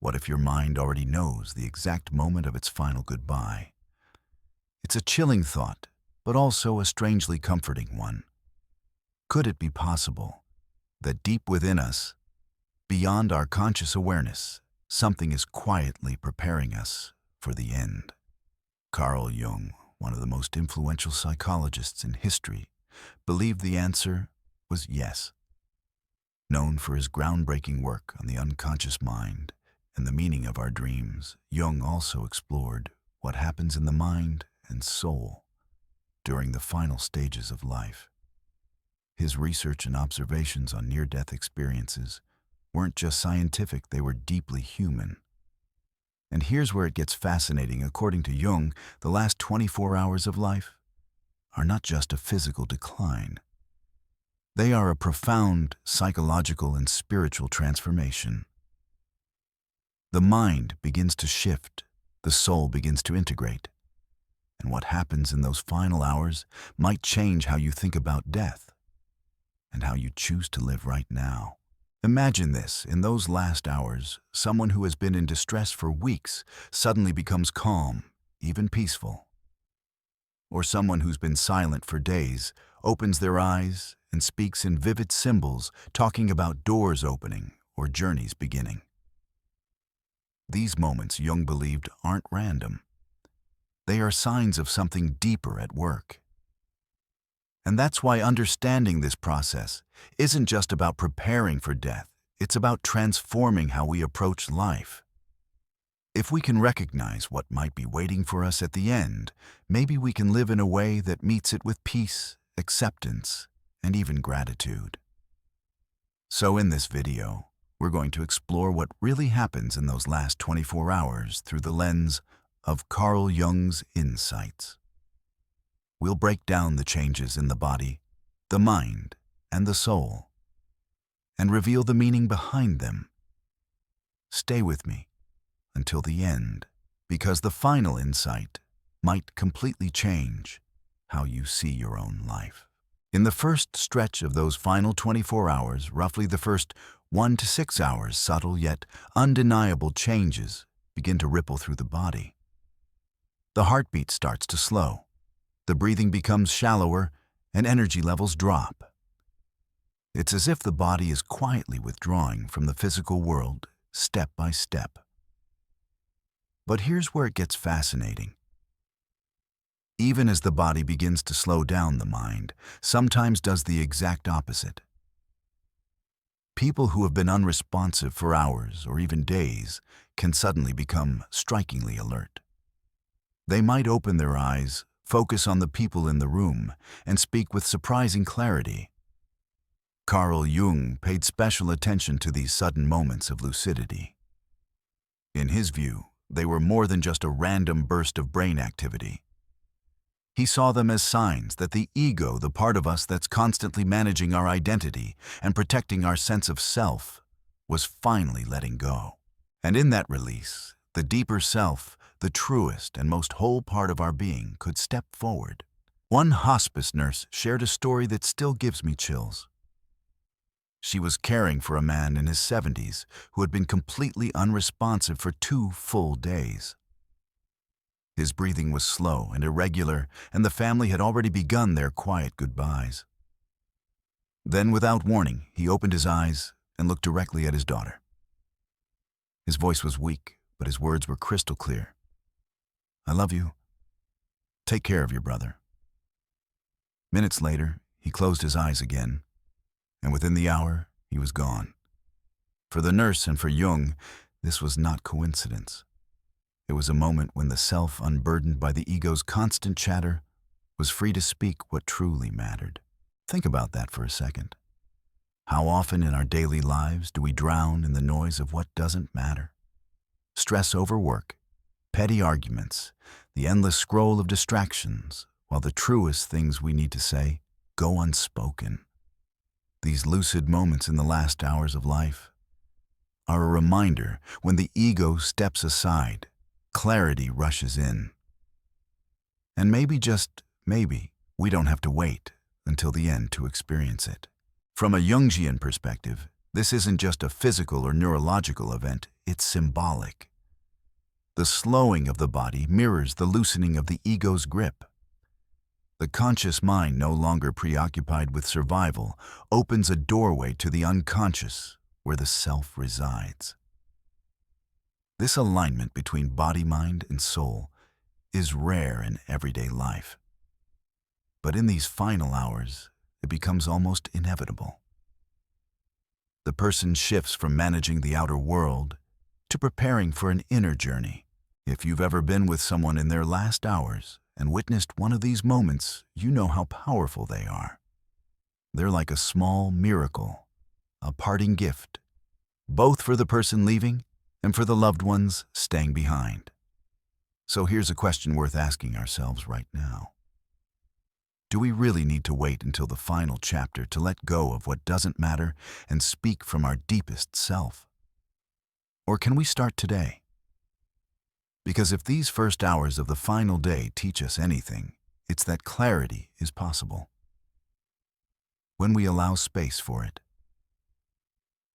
What if your mind already knows the exact moment of its final goodbye? It's a chilling thought, but also a strangely comforting one. Could it be possible that deep within us, beyond our conscious awareness, something is quietly preparing us for the end? Carl Jung, one of the most influential psychologists in history, believed the answer was yes. Known for his groundbreaking work on the unconscious mind and the meaning of our dreams, Jung also explored what happens in the mind and soul during the final stages of life. His research and observations on near-death experiences weren't just scientific, they were deeply human. And here's where it gets fascinating. According to Jung, the last 24 hours of life are not just a physical decline. They are a profound psychological and spiritual transformation. The mind begins to shift, the soul begins to integrate, and what happens in those final hours might change how you think about death and how you choose to live right now. Imagine this: in those last hours, someone who has been in distress for weeks suddenly becomes calm, even peaceful. Or someone who's been silent for days opens their eyes and speaks in vivid symbols, talking about doors opening or journeys beginning. These moments, Jung believed, aren't random. They are signs of something deeper at work. And that's why understanding this process isn't just about preparing for death, it's about transforming how we approach life. If we can recognize what might be waiting for us at the end, maybe we can live in a way that meets it with peace, acceptance, and even gratitude. So in this video, we're going to explore what really happens in those last 24 hours through the lens of Carl Jung's insights. We'll break down the changes in the body, the mind, and the soul, and reveal the meaning behind them. Stay with me until the end, because the final insight might completely change how you see your own life. In the first stretch of those final 24 hours, roughly the first 1 to 6 hours, subtle yet undeniable changes begin to ripple through the body. The heartbeat starts to slow, the breathing becomes shallower, and energy levels drop. It's as if the body is quietly withdrawing from the physical world, step by step. But here's where it gets fascinating. Even as the body begins to slow down, the mind sometimes does the exact opposite. People who have been unresponsive for hours or even days can suddenly become strikingly alert. They might open their eyes, focus on the people in the room, and speak with surprising clarity. Carl Jung paid special attention to these sudden moments of lucidity. In his view, they were more than just a random burst of brain activity. He saw them as signs that the ego, the part of us that's constantly managing our identity and protecting our sense of self, was finally letting go. And in that release, the deeper self, the truest and most whole part of our being, could step forward. One hospice nurse shared a story that still gives me chills. She was caring for a man in his 70s who had been completely unresponsive for 2 full days. His breathing was slow and irregular, and the family had already begun their quiet goodbyes. Then, without warning, he opened his eyes and looked directly at his daughter. His voice was weak, but his words were crystal clear. "I love you. Take care of your brother." Minutes later, he closed his eyes again, and within the hour, he was gone. For the nurse and for Jung, this was not coincidence. It was a moment when the self, unburdened by the ego's constant chatter, was free to speak what truly mattered. Think about that for a second. How often in our daily lives do we drown in the noise of what doesn't matter? Stress over work, petty arguments, the endless scroll of distractions, while the truest things we need to say go unspoken. These lucid moments in the last hours of life are a reminder when the ego steps aside, clarity rushes in. And maybe, just maybe, we don't have to wait until the end to experience it. From a Jungian perspective, This isn't just a physical or neurological event, it's symbolic. The slowing of the body mirrors the loosening of the ego's grip. The conscious mind, no longer preoccupied with survival, opens a doorway to the unconscious, where the self resides. This alignment between body, mind, and soul is rare in everyday life. But in these final hours, it becomes almost inevitable. The person shifts from managing the outer world to preparing for an inner journey. If you've ever been with someone in their last hours and witnessed one of these moments, you know how powerful they are. They're like a small miracle, a parting gift, both for the person leaving and for the loved ones staying behind. So here's a question worth asking ourselves right now. Do we really need to wait until the final chapter to let go of what doesn't matter and speak from our deepest self? Or can we start today? Because if these first hours of the final day teach us anything, it's that clarity is possible when we allow space for it.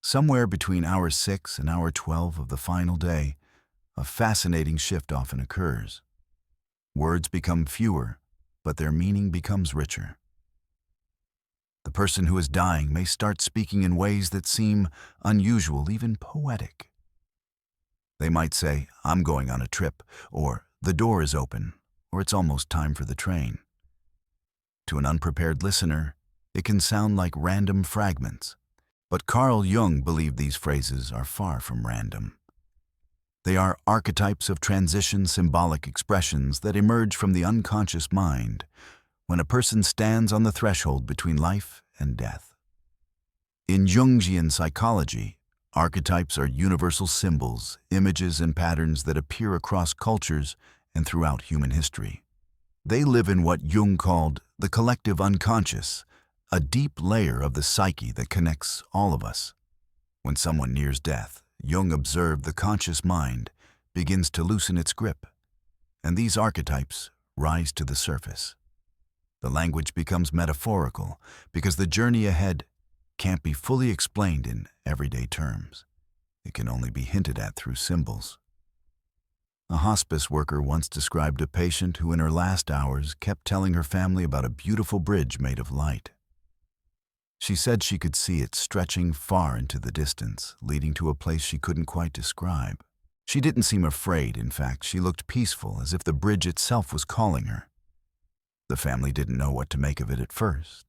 Somewhere between hour 6 and hour 12 of the final day, a fascinating shift often occurs. Words become fewer, but their meaning becomes richer. The person who is dying may start speaking in ways that seem unusual, even poetic. They might say, "I'm going on a trip," or "the door is open," or "it's almost time for the train." To an unprepared listener, it can sound like random fragments. But Carl Jung believed these phrases are far from random. They are archetypes of transition, symbolic expressions that emerge from the unconscious mind when a person stands on the threshold between life and death. In Jungian psychology, archetypes are universal symbols, images, and patterns that appear across cultures and throughout human history. They live in what Jung called the collective unconscious, a deep layer of the psyche that connects all of us. When someone nears death, Jung observed the conscious mind begins to loosen its grip, and these archetypes rise to the surface. The language becomes metaphorical because the journey ahead can't be fully explained in everyday terms. It can only be hinted at through symbols. A hospice worker once described a patient who in her last hours kept telling her family about a beautiful bridge made of light. She said she could see it stretching far into the distance, leading to a place she couldn't quite describe. She didn't seem afraid. In fact, she looked peaceful, as if the bridge itself was calling her. The family didn't know what to make of it at first.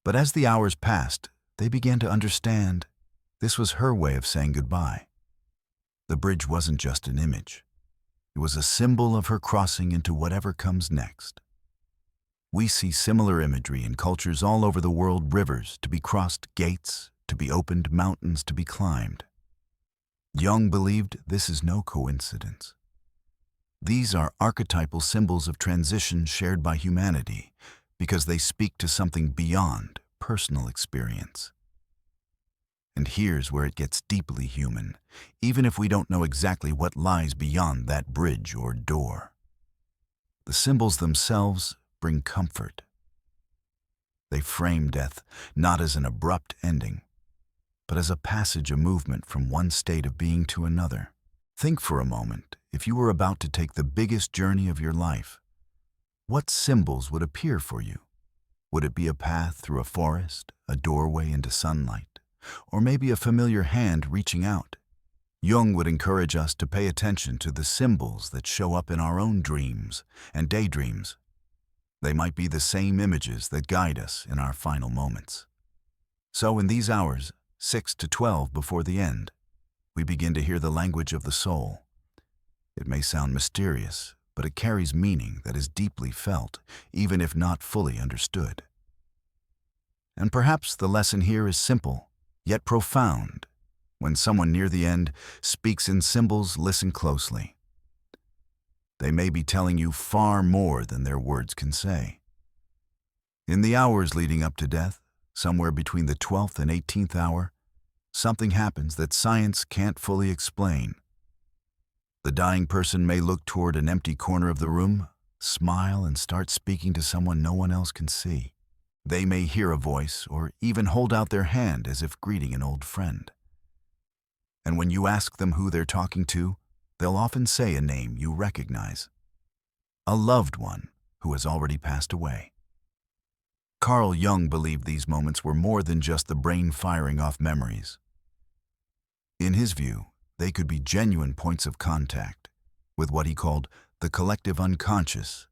But as the hours passed, they began to understand this was her way of saying goodbye. The bridge wasn't just an image. It was a symbol of her crossing into whatever comes next. We see similar imagery in cultures all over the world: rivers to be crossed, gates to be opened, mountains to be climbed. Jung believed this is no coincidence. These are archetypal symbols of transition shared by humanity because they speak to something beyond personal experience. And here's where it gets deeply human, even if we don't know exactly what lies beyond that bridge or door. The symbols themselves bring comfort. They frame death not as an abrupt ending, but as a passage, a movement from one state of being to another. Think for a moment, if you were about to take the biggest journey of your life, what symbols would appear for you? Would it be a path through a forest, a doorway into sunlight, or maybe a familiar hand reaching out? Jung would encourage us to pay attention to the symbols that show up in our own dreams and daydreams. They might be the same images that guide us in our final moments. So in these hours, 6 to 12 before the end, we begin to hear the language of the soul. It may sound mysterious, but it carries meaning that is deeply felt, even if not fully understood. And perhaps the lesson here is simple, yet profound. When someone near the end speaks in symbols, listen closely. They may be telling you far more than their words can say. In the hours leading up to death, somewhere between the 12th and 18th hour, something happens that science can't fully explain. The dying person may look toward an empty corner of the room, smile, and start speaking to someone no one else can see. They may hear a voice or even hold out their hand as if greeting an old friend. And when you ask them who they're talking to, they'll often say a name you recognize. A loved one who has already passed away. Carl Jung believed these moments were more than just the brain firing off memories. In his view, they could be genuine points of contact with what he called the collective unconscious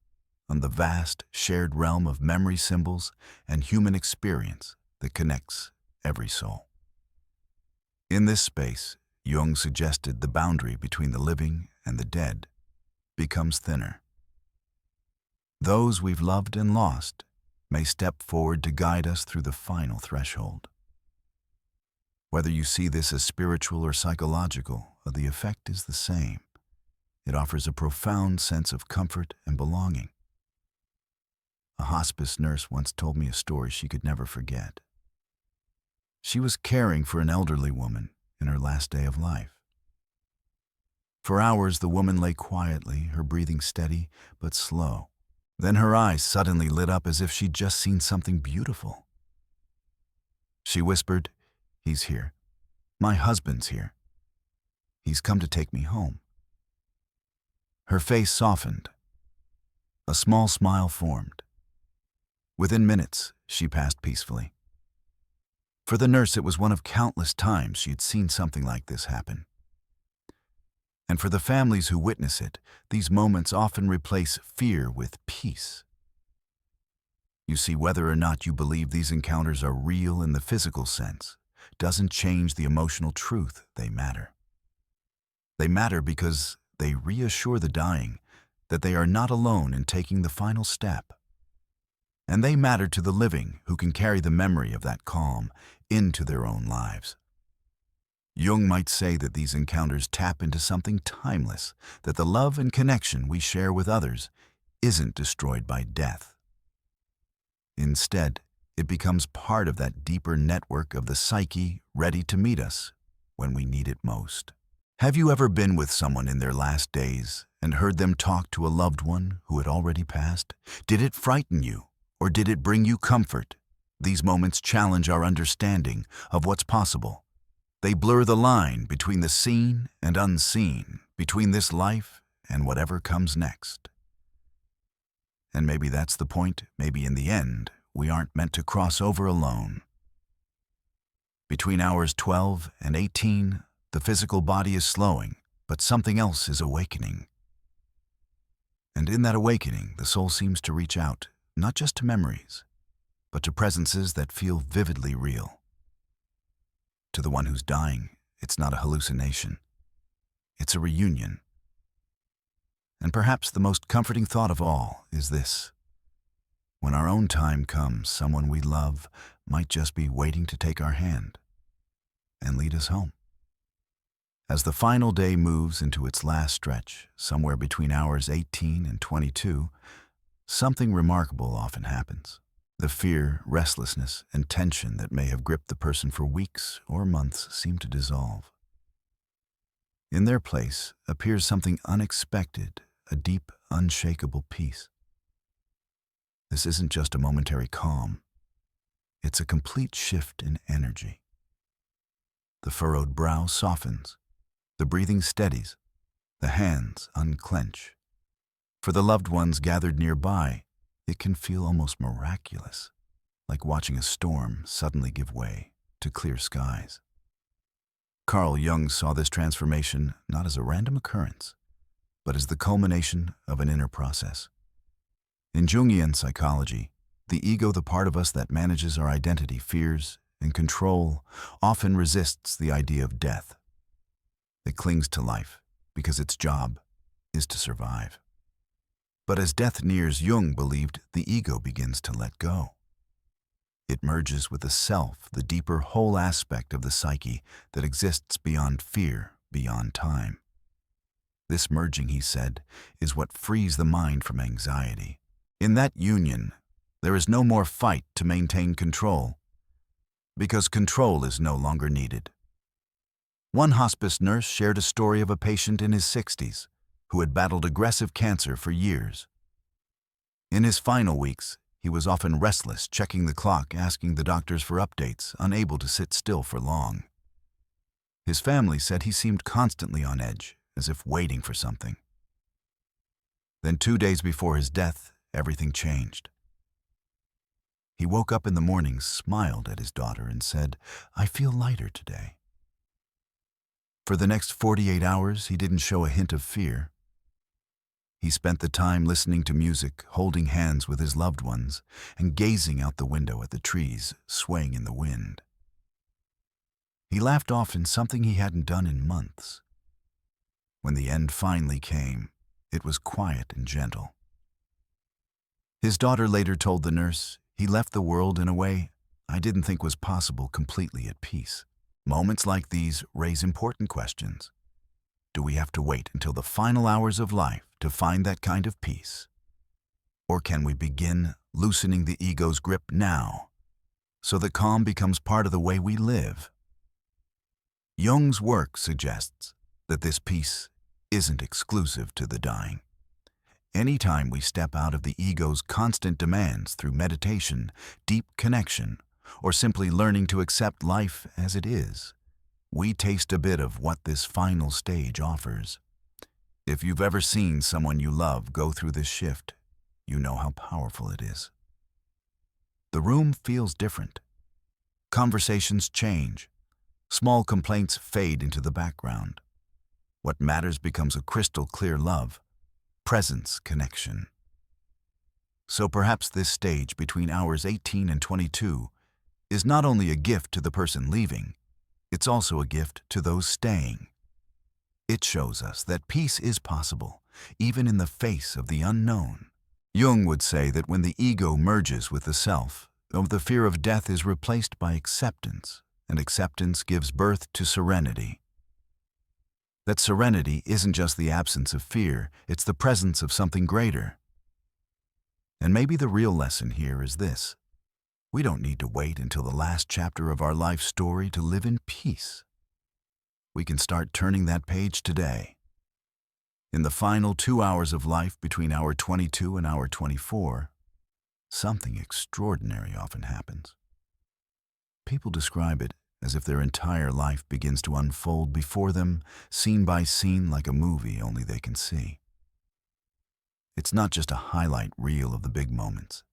on the vast, shared realm of memory symbols and human experience that connects every soul. In this space, Jung suggested the boundary between the living and the dead becomes thinner. Those we've loved and lost may step forward to guide us through the final threshold. Whether you see this as spiritual or psychological, the effect is the same. It offers a profound sense of comfort and belonging. A hospice nurse once told me a story she could never forget. She was caring for an elderly woman in her last day of life. For hours, the woman lay quietly, her breathing steady but slow. Then her eyes suddenly lit up as if she'd just seen something beautiful. She whispered, "He's here. My husband's here. He's come to take me home." Her face softened. A small smile formed. Within minutes, she passed peacefully. For the nurse, it was one of countless times she had seen something like this happen. And for the families who witness it, these moments often replace fear with peace. You see, whether or not you believe these encounters are real in the physical sense doesn't change the emotional truth they matter. They matter because they reassure the dying that they are not alone in taking the final step. And they matter to the living who can carry the memory of that calm into their own lives. Jung might say that these encounters tap into something timeless, that the love and connection we share with others isn't destroyed by death. Instead, it becomes part of that deeper network of the psyche ready to meet us when we need it most. Have you ever been with someone in their last days and heard them talk to a loved one who had already passed? Did it frighten you, or did it bring you comfort? These moments challenge our understanding of what's possible. They blur the line between the seen and unseen, between this life and whatever comes next. And maybe that's the point. Maybe in the end, we aren't meant to cross over alone. Between hours 12 and 18, the physical body is slowing, but something else is awakening. And in that awakening, the soul seems to reach out, not just to memories, but to presences that feel vividly real. To the one who's dying, it's not a hallucination. It's a reunion. And perhaps the most comforting thought of all is this: when our own time comes, someone we love might just be waiting to take our hand and lead us home. As the final day moves into its last stretch, somewhere between hours 18 and 22, something remarkable often happens. The fear, restlessness, and tension that may have gripped the person for weeks or months seem to dissolve. In their place appears something unexpected, a deep, unshakable peace. This isn't just a momentary calm. It's a complete shift in energy. The furrowed brow softens, the breathing steadies, the hands unclench. For the loved ones gathered nearby, it can feel almost miraculous, like watching a storm suddenly give way to clear skies. Carl Jung saw this transformation not as a random occurrence, but as the culmination of an inner process. In Jungian psychology, the ego, the part of us that manages our identity, fears, and control, often resists the idea of death. It clings to life because its job is to survive. But as death nears, Jung believed the ego begins to let go. It merges with the self, the deeper whole aspect of the psyche that exists beyond fear, beyond time. This merging, he said, is what frees the mind from anxiety. In that union, there is no more fight to maintain control, because control is no longer needed. One hospice nurse shared a story of a patient in his 60s who had battled aggressive cancer for years. In his final weeks, He was often restless, checking the clock, asking the doctors for updates, unable to sit still for long. His family said he seemed constantly on edge, as if waiting for something. Then 2 days before his death, everything changed. He woke up in the morning, smiled at his daughter, and said, "I feel lighter today." For the next 48 hours, he didn't show a hint of fear. He spent the time listening to music, holding hands with his loved ones, and gazing out the window at the trees swaying in the wind. He laughed often, something he hadn't done in months. When the end finally came, it was quiet and gentle. His daughter later told the nurse, "He left the world in a way I didn't think was possible, completely at peace." Moments like these raise important questions. Do we have to wait until the final hours of life to find that kind of peace? Or can we begin loosening the ego's grip now, so that calm becomes part of the way we live? Jung's work suggests that this peace isn't exclusive to the dying. Anytime we step out of the ego's constant demands through meditation, deep connection, or simply learning to accept life as it is, we taste a bit of what this final stage offers. If you've ever seen someone you love go through this shift, you know how powerful it is. The room feels different. Conversations change. Small complaints fade into the background. What matters becomes a crystal clear love, presence, connection. So perhaps this stage between hours 18 and 22 is not only a gift to the person leaving, it's also a gift to those staying. It shows us that peace is possible, even in the face of the unknown. Jung would say that when the ego merges with the self, the fear of death is replaced by acceptance, and acceptance gives birth to serenity. That serenity isn't just the absence of fear, it's the presence of something greater. And maybe the real lesson here is this: we don't need to wait until the last chapter of our life story to live in peace. We can start turning that page today. In the final 2 hours of life between hour 22 and hour 24, something extraordinary often happens. People describe it as if their entire life begins to unfold before them, scene by scene, like a movie only they can see. It's not just a highlight reel of the big moments.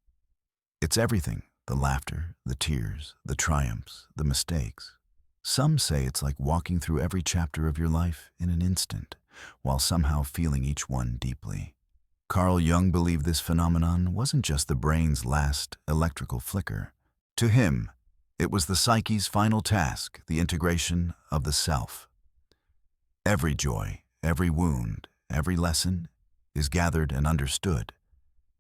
It's everything: the laughter, the tears, the triumphs, the mistakes. Some say it's like walking through every chapter of your life in an instant, while somehow feeling each one deeply. Carl Jung believed this phenomenon wasn't just the brain's last electrical flicker. To him, it was the psyche's final task, the integration of the self. Every joy, every wound, every lesson is gathered and understood,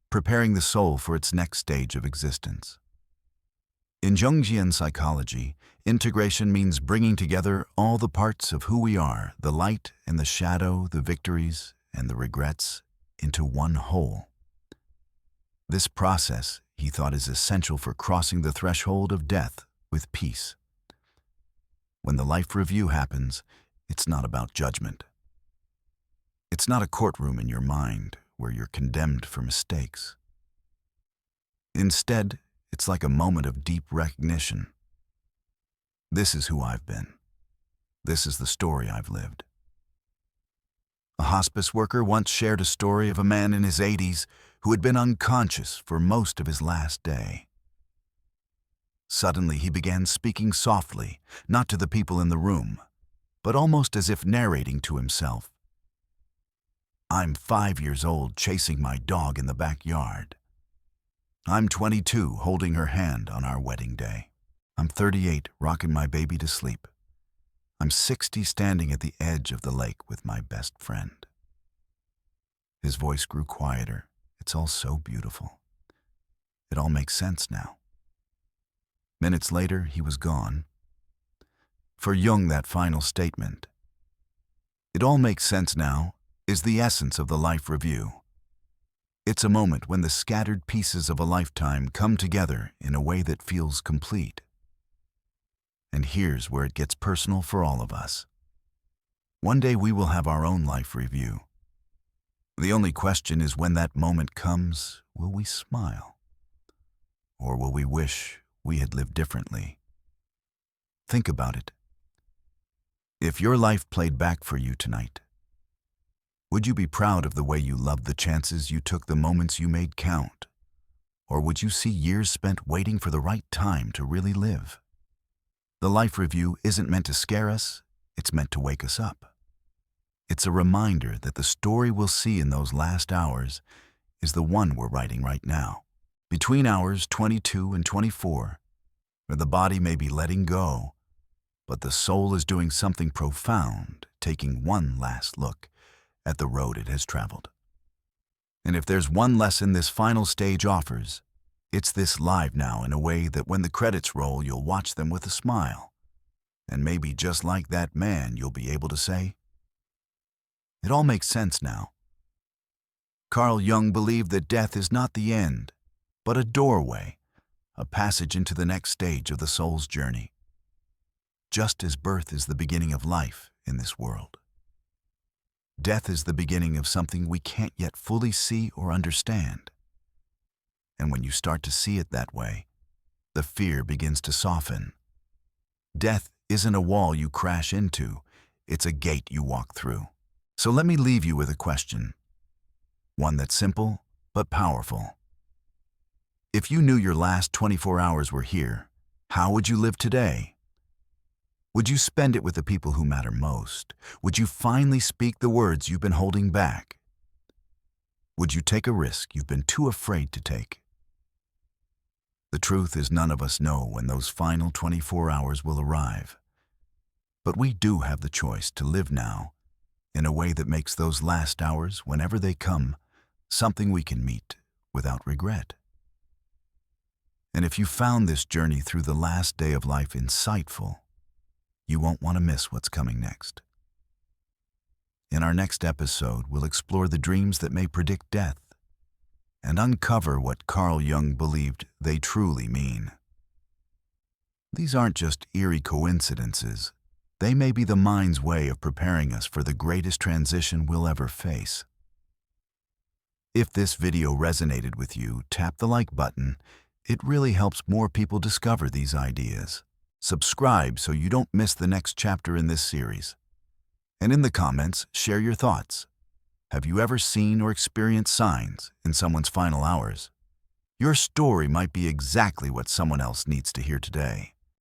preparing the soul for its next stage of existence. In Jungian psychology, integration means bringing together all the parts of who we are, the light and the shadow, the victories and the regrets, into one whole. This process, he thought, is essential for crossing the threshold of death with peace. When the life review happens, it's not about judgment. It's not a courtroom in your mind where you're condemned for mistakes. Instead, it's like a moment of deep recognition. This is who I've been. This is the story I've lived. A hospice worker once shared a story of a man in his 80s who had been unconscious for most of his last day. Suddenly, he began speaking softly, not to the people in the room, but almost as if narrating to himself. "I'm 5 years old, chasing my dog in the backyard. I'm 22, holding her hand on our wedding day. I'm 38, rocking my baby to sleep. I'm 60, standing at the edge of the lake with my best friend." His voice grew quieter. It's all so beautiful. It all makes sense now. Minutes later, he was gone. For Jung, that final statement, "It all makes sense now," is the essence of the life review. It's a moment when the scattered pieces of a lifetime come together in a way that feels complete. And here's where it gets personal for all of us. One day we will have our own life review. The only question is, when that moment comes, will we smile? or will we wish we had lived differently? Think about it. If your life played back for you tonight, would you be proud of the way you loved the chances you took, the moments you made count? Or would you see years spent waiting for the right time to really live? The Life Review isn't meant to scare us, it's meant to wake us up. It's a reminder that the story we'll see in those last hours is the one we're writing right now. Between hours 22 and 24, where the body may be letting go, but the soul is doing something profound, taking one last look at the road it has traveled. And if there's one lesson this final stage offers, it's this: live now in a way that when the credits roll, you'll watch them with a smile. And maybe just like that man, you'll be able to say, "It all makes sense now." Carl Jung believed that death is not the end, but a doorway, a passage into the next stage of the soul's journey. Just as birth is the beginning of life in this world, death is the beginning of something we can't yet fully see or understand. And when you start to see it that way, the fear begins to soften. Death isn't a wall you crash into, it's a gate you walk through. So let me leave you with a question, one that's simple but powerful. If you knew your last 24 hours were here, how would you live today? Would you spend it with the people who matter most? Would you finally speak the words you've been holding back? Would you take a risk you've been too afraid to take? The truth is, none of us know when those final 24 hours will arrive. But we do have the choice to live now in a way that makes those last hours, whenever they come, something we can meet without regret. And if you found this journey through the last day of life insightful, you won't want to miss what's coming next. In our next episode, we'll explore the dreams that may predict death and uncover what Carl Jung believed they truly mean. These aren't just eerie coincidences. They may be the mind's way of preparing us for the greatest transition we'll ever face. If this video resonated with you, tap the like button. It really helps more people discover these ideas. Subscribe so you don't miss the next chapter in this series. And in the comments, share your thoughts. Have you ever seen or experienced signs in someone's final hours? Your story might be exactly what someone else needs to hear today.